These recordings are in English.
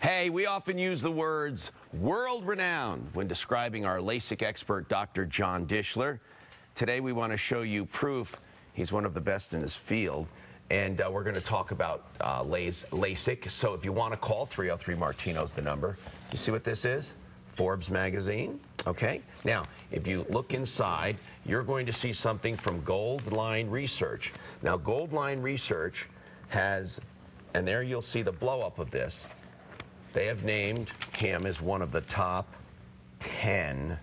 Hey, we often use the words world-renowned when describing our LASIK expert, Dr. Jon Dishler. Today we want to show you proof he's one of the best in his field, and we're going to talk about LASIK. So if you want to call, 303-MARTINO's the number. You see what this is? Forbes magazine. Okay. Now, if you look inside, you're going to see something from Goldline Research. Now, Goldline Research has, and there you'll see the blow-up of this. They have named him as one of the top 10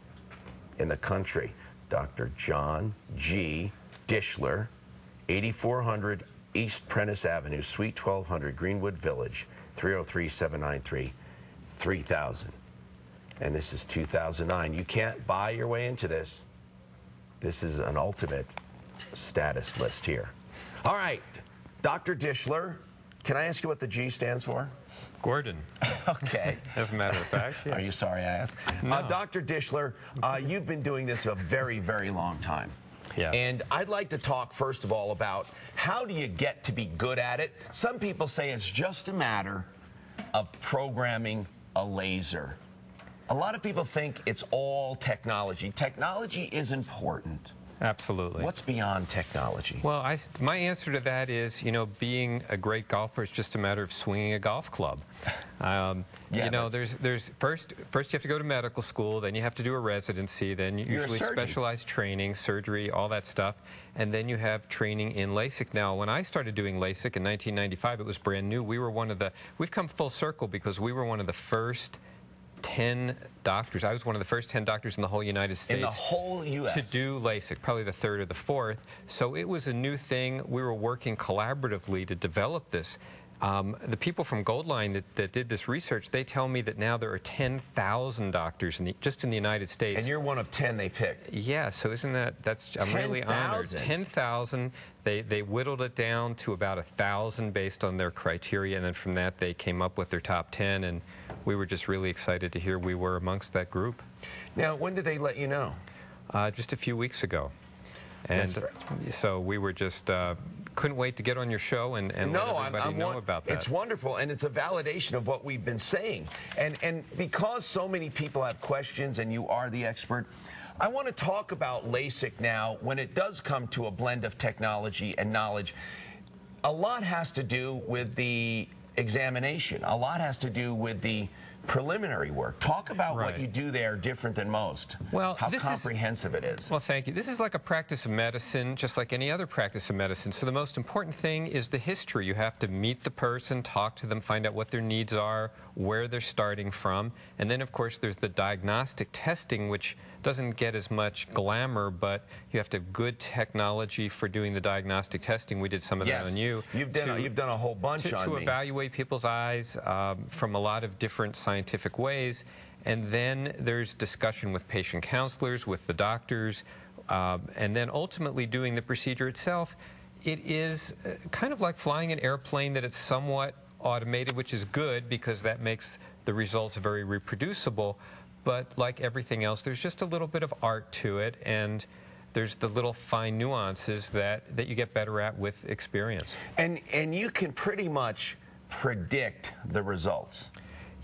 in the country. Dr. Jon G. Dishler, 8400 East Prentice Avenue, Suite 1200, Greenwood Village, 303-793-3000. And this is 2009. You can't buy your way into this. This is an ultimate status list here. All right, Dr. Dishler, can I ask you what the G stands for? Gordon. Okay. As a matter of fact, yeah. Are you sorry I asked? No. Dr. Dishler, you've been doing this a very, very long time. Yes. And I'd like to talk, first of all, about how do you get to be good at it? Some people say it's just a matter of programming a laser. A lot of people think it's all technology. Technology is important. Absolutely. What's beyond technology? Well, my answer to that is, being a great golfer is just a matter of swinging a golf club. There's first you have to go to medical school, then you have to do a residency, then usually specialized training, surgery, all that stuff, and then you have training in LASIK. Now, when I started doing LASIK in 1995, it was brand new. We've come full circle because we were one of the first 10 doctors. I was one of the first 10 doctors in the whole United States. In the whole U.S. To do LASIK, probably the third or the fourth. So it was a new thing. We were working collaboratively to develop this. The people from Goldline that did this research, they tell me that now there are 10,000 doctors just in the United States. And you're one of 10 they picked. Yeah, so I'm really honored. 10,000. They whittled it down to about 1,000 based on their criteria, and then from that they came up with their top 10, and we were just really excited to hear we were amongst that group. Now, when did they let you know? Just a few weeks ago. And so we were just couldn't wait to get on your show and let everybody know about that. It's wonderful, and it's a validation of what we've been saying. And because so many people have questions and you are the expert, I want to talk about LASIK now. When it does come to a blend of technology and knowledge, a lot has to do with the examination. A lot has to do with the preliminary work. Talk about what you do there different than most. Well, how comprehensive it is. Well, thank you. This is like a practice of medicine, just like any other practice of medicine. So the most important thing is the history. You have to meet the person, talk to them, find out what their needs are, where they're starting from. And then, of course, there's the diagnostic testing, which doesn't get as much glamour, but you have to have good technology for doing the diagnostic testing. We did some of that on you. You've done a whole bunch on me. To evaluate people's eyes from a lot of different scientific ways. And then there's discussion with patient counselors, with the doctors, and then ultimately doing the procedure itself. It is kind of like flying an airplane that it's somewhat automated, which is good because that makes the results very reproducible. But like everything else, there's just a little bit of art to it, and there's the little fine nuances that you get better at with experience. And you can pretty much predict the results.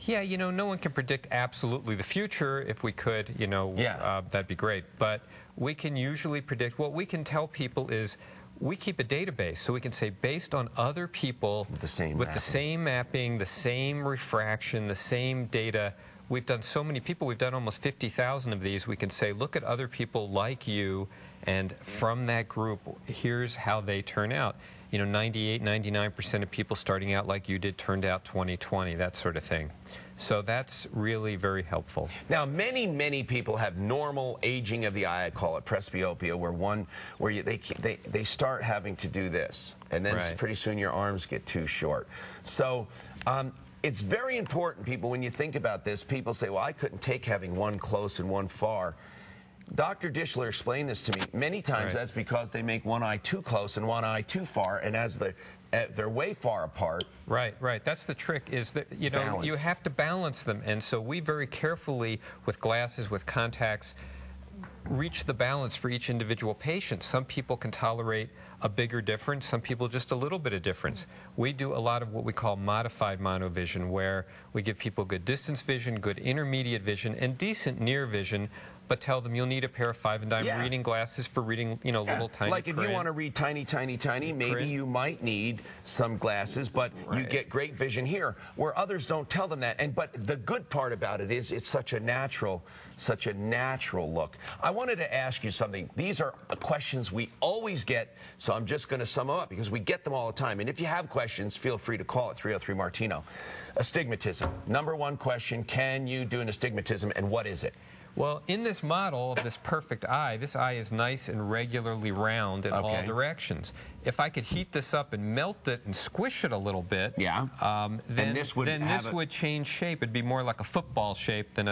Yeah, no one can predict absolutely the future. If we could, that'd be great. But we can usually predict. What we can tell people is we keep a database, so we can say based on other people with the same mapping, the same refraction, the same data. We've done so many people, we've done almost 50,000 of these. We can say, look at other people like you, and from that group, here's how they turn out. 98, 99% of people starting out like you did turned out 20/20, that sort of thing. So that's really very helpful. Now, many people have normal aging of the eye. I call it presbyopia, where they start having to do this, and then pretty soon your arms get too short. So. It's very important, people, when you think about this, people say, well, I couldn't take having one close and one far. Dr. Dishler explained this to me. Many times that's because they make one eye too close and one eye too far, and as they're way far apart. Right. That's the trick, is that, you have to balance them. And so we very carefully, with glasses, with contacts, reach the balance for each individual patient. Some people can tolerate a bigger difference. Some people just a little bit of difference. We do a lot of what we call modified monovision, where we give people good distance vision, good intermediate vision, and decent near vision, but tell them you'll need a pair of 5-dime reading glasses for reading, you know, little tiny Like print. if you want to read tiny, maybe you might need some glasses, but you get great vision here, where others don't tell them that. But the good part about it is it's such a natural look. I wanted to ask you something. These are questions we always get, so I'm just going to sum them up because we get them all the time. And if you have questions, feel free to call at 303-MARTINO. Astigmatism. #1 question, can you do an astigmatism, and what is it? Well, in this model of this perfect eye, this eye is nice and regularly round in all directions. If I could heat this up and melt it and squish it a little bit, then this would change shape. It'd be more like a football shape than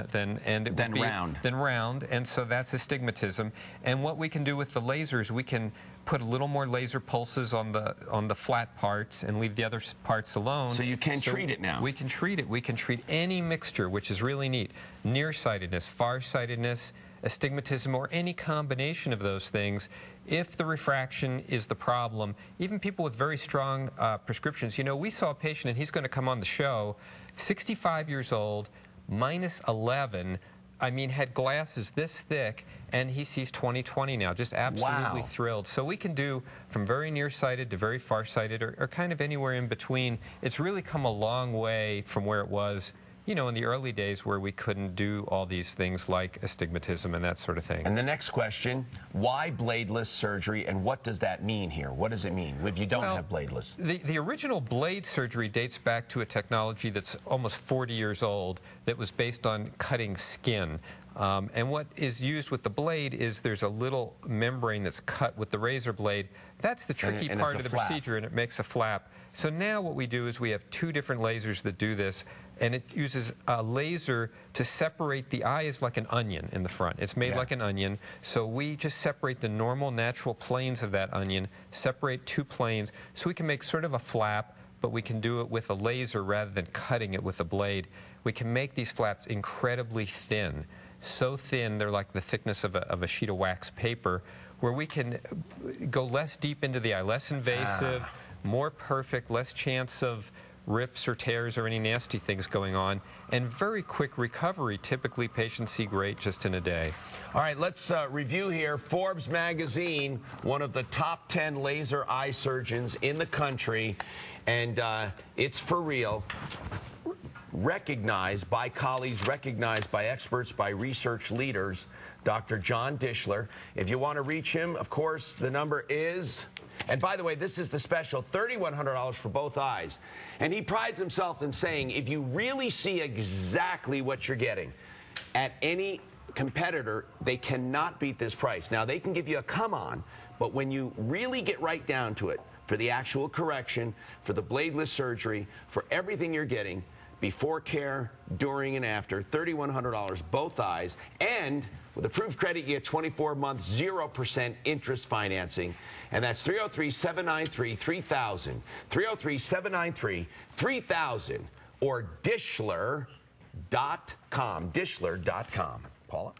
round. And so that's astigmatism. And what we can do with the lasers, we can put a little more laser pulses on the flat parts and leave the other parts alone. So you can treat it now. We can treat it. We can treat any mixture, which is really neat. Nearsightedness, farsightedness, astigmatism, or any combination of those things. If the refraction is the problem, even people with very strong prescriptions. You know, we saw a patient, and he's going to come on the show, 65 years old, -11. I mean, had glasses this thick, and he sees 20/20 now. Just absolutely thrilled. So we can do from very nearsighted to very farsighted, or kind of anywhere in between. It's really come a long way from where it was, you know, in the early days where we couldn't do all these things like astigmatism and that sort of thing. And the next question, why bladeless surgery, and what does that mean here? What does it mean if you don't have bladeless? The original blade surgery dates back to a technology that's almost 40 years old that was based on cutting skin. And what is used with the blade is there's a little membrane that's cut with the razor blade. That's the tricky part of the procedure, and it makes a flap. So now what we do is we have 2 different lasers that do this, and it uses a laser to separate the eye is like an onion in the front. It's made like an onion, so we just separate the normal natural planes of that onion, separate 2 planes, so we can make sort of a flap, but we can do it with a laser rather than cutting it with a blade. We can make these flaps incredibly thin, so thin they're like the thickness of a sheet of wax paper, where we can go less deep into the eye, less invasive, more perfect, less chance of rips or tears or any nasty things going on, and very quick recovery. Typically, patients see great just in a day. All right, let's review here. Forbes magazine, one of the top 10 laser eye surgeons in the country, and it's for real. Recognized by colleagues, recognized by experts, by research leaders, Dr. Jon Dishler. If you want to reach him, of course, the number is... And by the way, this is the special, $3,100 for both eyes. And he prides himself in saying, if you really see exactly what you're getting at any competitor, they cannot beat this price. Now, they can give you a come on, but when you really get right down to it, for the actual correction, for the bladeless surgery, for everything you're getting, before care, during and after, $3,100, both eyes, and with approved credit, you get 24 months, 0% interest financing, and that's 303-793-3000, 303-793-3000, or Dishler.com, Dishler.com. Paula?